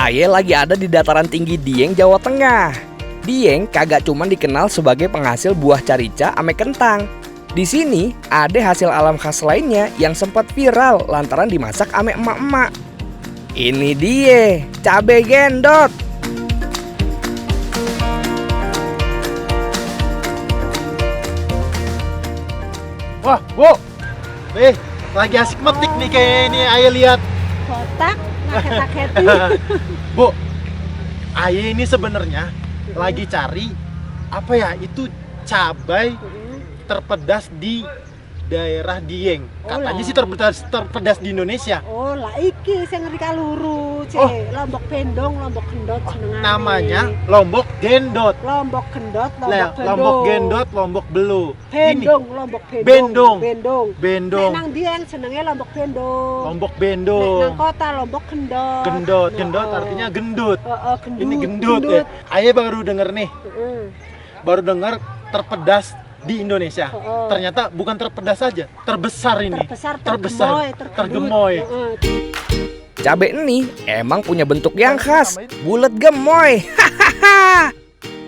Aye lagi ada di dataran tinggi Dieng, Jawa Tengah. Dieng kagak cuma dikenal sebagai penghasil buah carica ame kentang. Di sini ada hasil alam khas lainnya yang sempat viral lantaran dimasak ame emak-emak. Ini dia, cabai gendot. Wah, Bu. Lagi asik metik nih kayak ini Ayah lihat. Kotak, ngaget-ngagetin. Bu, Ayah ini sebenarnya lagi cari apa ya? Itu cabai terpedas di daerah Dieng. Katanya sih terpedas di Indonesia. Oh, lah iki sing ngeri kaluru, Cek. Oh. Lombok Bendong, Lombok Gendot senengane. Namanya Lombok Gendot. Lombok Gendot, Lah, Lombok Bendong. Lombok Gendot, Lombok Belu. Bendong, Lombok Bendong. Bendong. Bendong. Nek nang Dieng senenge Lombok Bendong. Lombok Nek Bendong. nang kota Lombok Gendot. Gendot, gendot artinya gendut. Gendut. Ini gendut ya. Ayah baru denger nih. Heeh. Baru dengar terpedas di Indonesia. Oh. Ternyata bukan terpedas saja, terbesar ini. Tergemoy. tergemoy. Cabai ini emang punya bentuk yang khas, bulat gemoy.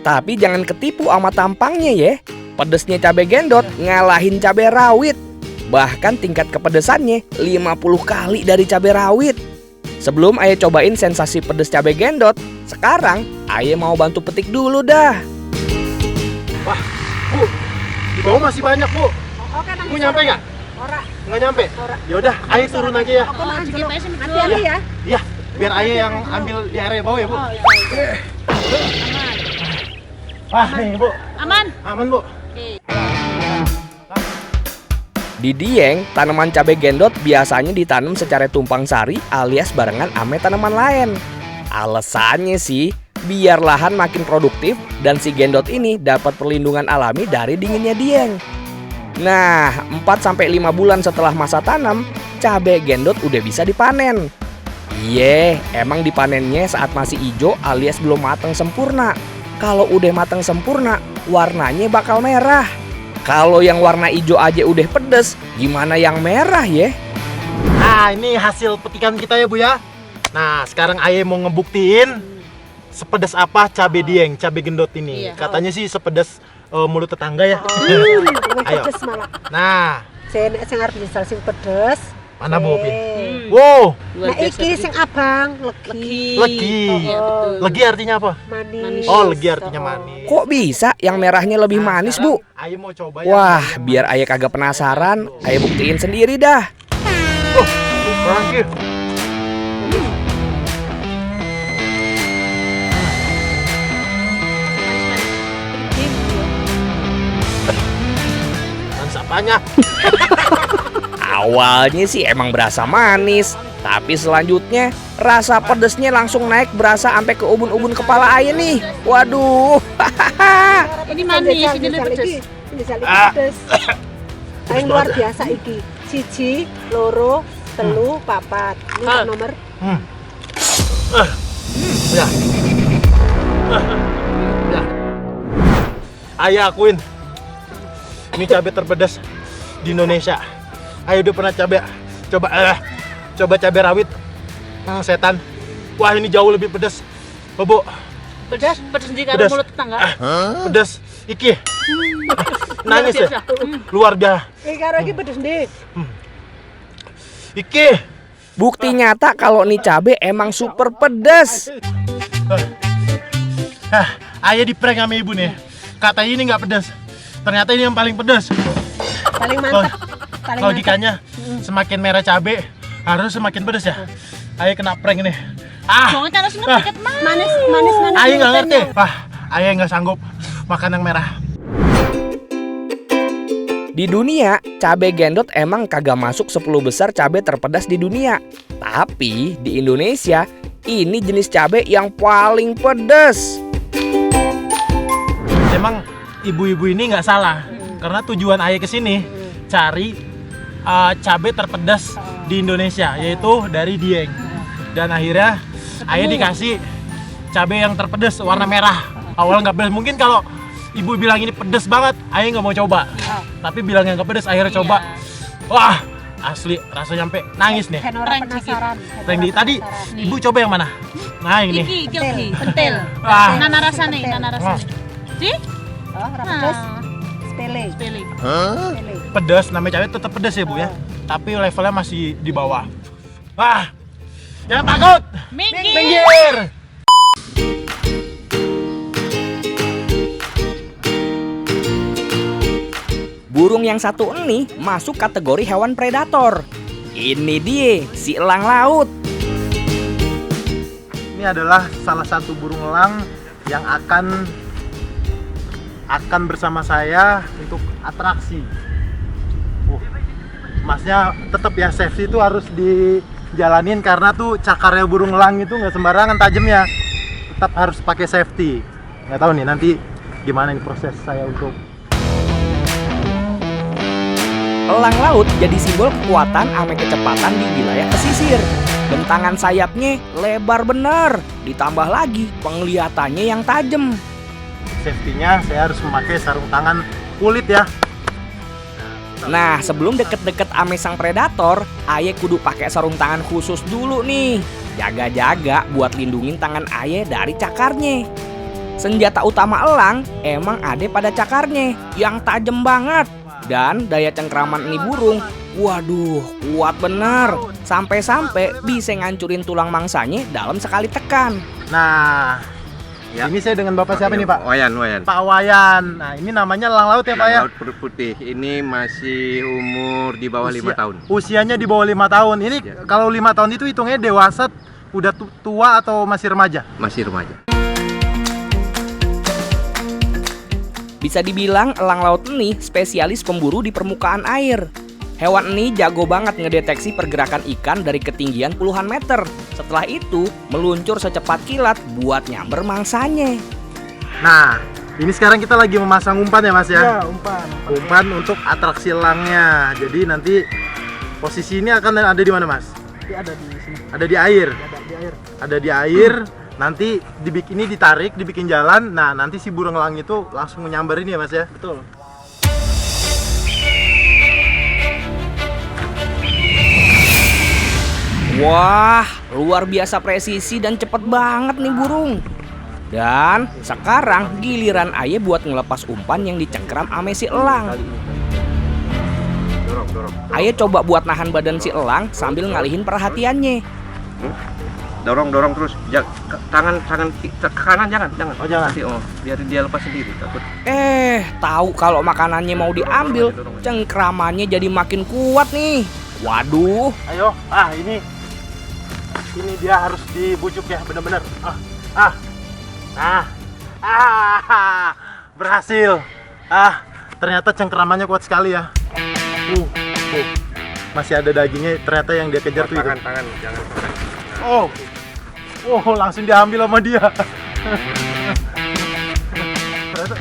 Tapi jangan ketipu sama tampangnya ya. Pedesnya cabai gendot ngalahin cabai rawit. Bahkan tingkat kepedesannya 50 kali dari cabai rawit. Sebelum Ayah cobain sensasi pedes cabai gendot, sekarang Ayah mau bantu petik dulu dah. Wah, Bu, di bawah masih banyak, Bu. Bu nyampe nggak? Ora. Nggak nyampe? Ya udah, Ayah turun aja ya. Aku hati-hati ya. Iya, biar Ayah yang ambil di area bawah ya, Bu. Wah, nih, Bu. Aman. Aman, Bu. Di Dieng, tanaman cabai gendot biasanya ditanam secara tumpang sari alias barengan ame tanaman lain. Alasannya sih, biar lahan makin produktif dan si gendot ini dapat perlindungan alami dari dinginnya Dieng. Nah, 4-5 bulan setelah masa tanam, cabai gendot udah bisa dipanen. Iya, emang dipanennya saat masih hijau alias belum matang sempurna. Kalau udah matang sempurna, warnanya bakal merah. Kalau yang warna hijau aja udah pedes, gimana yang merah ya? Nah, ini hasil petikan kita ya, Bu ya. Nah, sekarang Ayah mau ngebuktiin sepedas apa cabai Dieng, cabai gendot ini. Iya. Katanya sih sepedas mulut tetangga ya. Lebih Ayo. pedes malah. Nah, Saya nek sing arep misal sing pedes. mana Bu? Eh. Wow, Luar Nek biasa. iki sing abang, legi. legi. Iya, betul. Legi artinya apa? Manis. Oh, legi artinya manis. Kok bisa yang merahnya lebih Nah, manis, sekarang Bu? Ayah mau coba Wah, biar Ayah kagak penasaran, Ayah buktiin sendiri dah. Oh, terakhir. Manis apanya? Awalnya sih emang berasa manis, tapi selanjutnya rasa pedesnya langsung naik berasa sampai ke ubun-ubun kepala Ayah nih. Waduh. Ini manis, ini lebih pedes. Ini sali pedes. Yang luar biasa iki. Siji, loro, telu, papat. Ini Ah. nomor. Ya. Ya. Ayah akuin. Ini cabai terpedas di Indonesia. Ayah udah pernah coba cabai rawit. Setan. Wah, ini jauh lebih pedas. Oh, Bu. Pedes, pedes di Pedes. mulut tetangga. Pedas. Iki. Nangis ya. biasa. Luar biasa. Karo iki pedes ndek. Iki. Bukti nyata kalau nih cabe emang super pedas. Ayah di prank sama ibu nih. Katanya ini nggak pedas. Ternyata ini yang paling pedas. Paling mantap. Paling Logikanya semakin merah cabe harus semakin pedas ya. Ayah kena prank nih. Jangan terus dikit manis, manis, manis. Ayah nggak ngerti. Wah, Ayah nggak sanggup makan yang merah. Di dunia, cabai gendot emang kagak masuk 10 besar cabai terpedas di dunia. Tapi di Indonesia, ini jenis cabai yang paling pedas. Emang ibu-ibu ini nggak salah. Karena tujuan Ayah kesini cari cabai terpedas di Indonesia, yaitu dari Dieng. Dan akhirnya Ayah dikasih cabai yang terpedas warna merah. Awalnya nggak pedas. Mungkin kalau ibu bilang ini pedas banget, Ayah nggak mau coba. Tapi bilang yang nggak pedas, akhirnya coba. Wah, asli rasanya sampai nangis nih. Kan orang penasaran. Randy, tadi ibu coba yang mana? Nah ini. Iki lagi, pentil. Ah. Nana rasane, nana rasane. Di? Oh, ora pedes. Nah, Sepele. pilih. Sepele. Pedas, namanya cabai tetap pedas ya Bu ya. Tapi levelnya masih di bawah. Wah, jangan takut. Minggir. Minggir. Burung yang satu ini masuk kategori hewan predator. Ini dia, si elang laut. Ini adalah salah satu burung elang yang akan bersama saya untuk atraksi. Masnya tetap ya, safety itu harus dijalanin karena tuh cakarnya burung elang itu nggak sembarangan tajamnya. Tetap harus pakai safety. Nggak tahu nih nanti gimana nih proses saya untuk Elang laut jadi simbol kekuatan ame kecepatan di wilayah pesisir. Bentangan sayapnya lebar bener, ditambah lagi penglihatannya yang tajam. safety-nya saya harus memakai sarung tangan kulit ya. Nah, sebelum deket-deket ame sang predator, aye kudu pakai sarung tangan khusus dulu nih. Jaga-jaga buat lindungin tangan aye dari cakarnya. Senjata utama elang emang ada pada cakarnya yang tajam banget. Dan daya cengkraman ini burung, waduh, kuat bener. Sampai-sampai bisa ngancurin tulang mangsanya dalam sekali tekan. Nah, Ya. ini saya dengan Bapak siapa nih Pak? Wayan. Pak Wayan. Nah, ini namanya elang laut ya Pak ya? Laut perut putih. Ini masih umur di bawah 5 tahun. Usianya di bawah 5 tahun. Ini Ya. kalau 5 tahun itu hitungnya dewasa, udah tua atau masih remaja? Masih remaja. Bisa dibilang elang laut ini spesialis pemburu di permukaan air. Hewan ini jago banget ngedeteksi pergerakan ikan dari ketinggian puluhan meter. Setelah itu, meluncur secepat kilat buat nyamber mangsanya. Nah, ini sekarang kita lagi memasang umpan ya Mas ya? Ya, umpan. Umpan untuk atraksi elangnya. Jadi nanti posisi ini akan ada di mana Mas? Ada di sini. Ada di air. Ada di air. Ada di air. Nanti ini ditarik, dibikin jalan. Nah, nanti si burung elang itu langsung nyamber ini ya Mas ya? Betul. Wah, luar biasa presisi dan cepet banget nih burung. Dan sekarang giliran aye buat ngelepas umpan yang dicengkram ame si elang. Dorong. Aye coba buat nahan badan si elang sambil ngalihin perhatiannya. Dorong terus. Tangan kanan jangan. Oh, jangan. Nanti, biar dia lepas sendiri. Takut. Tahu kalau makanannya mau diambil, cengkramannya jadi makin kuat nih. Waduh, Ayo, ini dia harus dibujuk ya, bener-bener. Berhasil. Ternyata cengkramannya kuat sekali ya. Masih ada dagingnya. Ternyata yang dia kejar tuh itu. Tangan, jangan. Langsung diambil sama dia.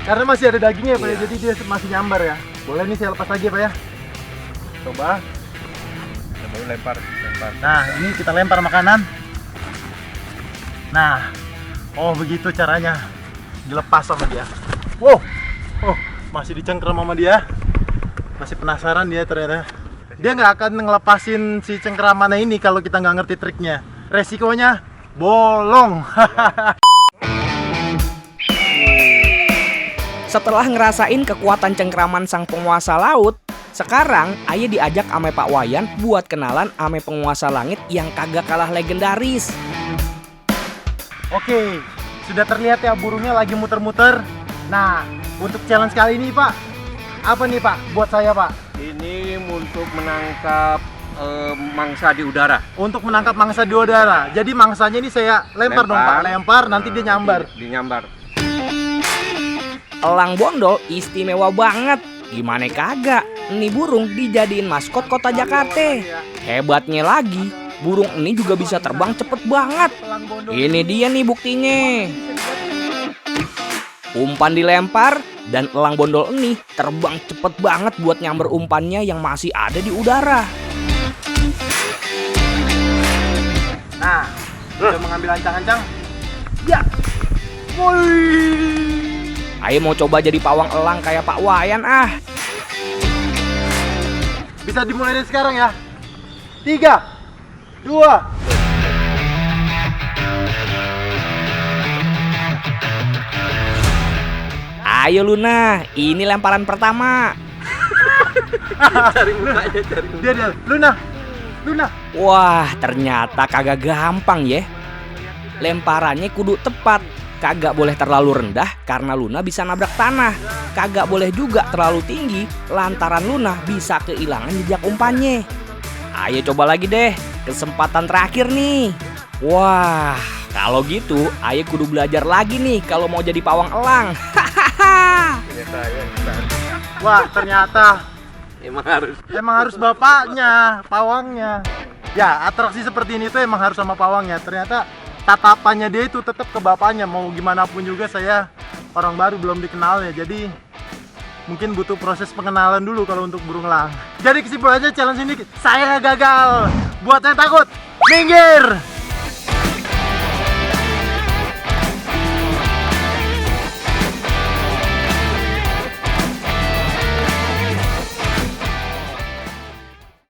Karena masih ada dagingnya ya, Pak. Iya. Jadi dia masih nyambar ya. Boleh nih saya lepas lagi ya, Pak ya. Coba. Baru lempar. Nah, ini kita lempar makanan. Nah, begitu caranya. Dilepas sama dia. Masih dicengkram sama dia. Masih penasaran dia ternyata. Dia nggak akan ngelepasin si cengkramannya ini kalau kita nggak ngerti triknya. Resikonya bolong. setelah ngerasain kekuatan cengkraman sang penguasa laut, sekarang aye diajak ame Pak Wayan buat kenalan ame penguasa langit yang kagak kalah legendaris. Oke, sudah terlihat ya burungnya lagi muter-muter. Nah, untuk challenge kali ini Pak, apa nih Pak buat saya Pak? Ini untuk menangkap mangsa di udara. Untuk menangkap mangsa di udara. Jadi mangsanya ini saya lempar dong Pak, lempar nanti dia nyambar. Dinyambar. Elang bondol istimewa banget. Gimana kagak? Ini burung dijadiin maskot kota Jakarta. Hebatnya lagi, burung ini juga bisa terbang cepet banget. Ini dia nih buktinya. Umpan dilempar dan elang bondol ini terbang cepet banget buat nyamber umpannya yang masih ada di udara. Nah, udah mengambil ancang-ancang. Ya. Woi. Ayo mau coba jadi pawang elang kayak Pak Wayan ah. Bisa dimulai dari sekarang ya. 3, 2. Ayo Luna, ini lemparan pertama. Cari mukanya, cari muka. Dia Luna. Luna. Wah, ternyata kagak gampang ya. Lemparannya kudu tepat. Kagak boleh terlalu rendah karena Luna bisa nabrak tanah. Kagak boleh juga terlalu tinggi lantaran Luna bisa kehilangan jejak umpannya. Ayo coba lagi deh, kesempatan terakhir nih. Wah, kalau gitu ayo kudu belajar lagi nih kalau mau jadi pawang elang. Wah, ternyata Emang harus bapaknya, pawangnya. Ya, atraksi seperti ini tuh emang harus sama pawangnya. Ternyata tatapannya dia itu tetap ke bapaknya. Mau gimana pun juga saya orang baru belum dikenalnya. Jadi mungkin butuh proses pengenalan dulu kalau untuk burung elang. Jadi kesimpulannya challenge ini saya gagal. Buat yang takut, minggir.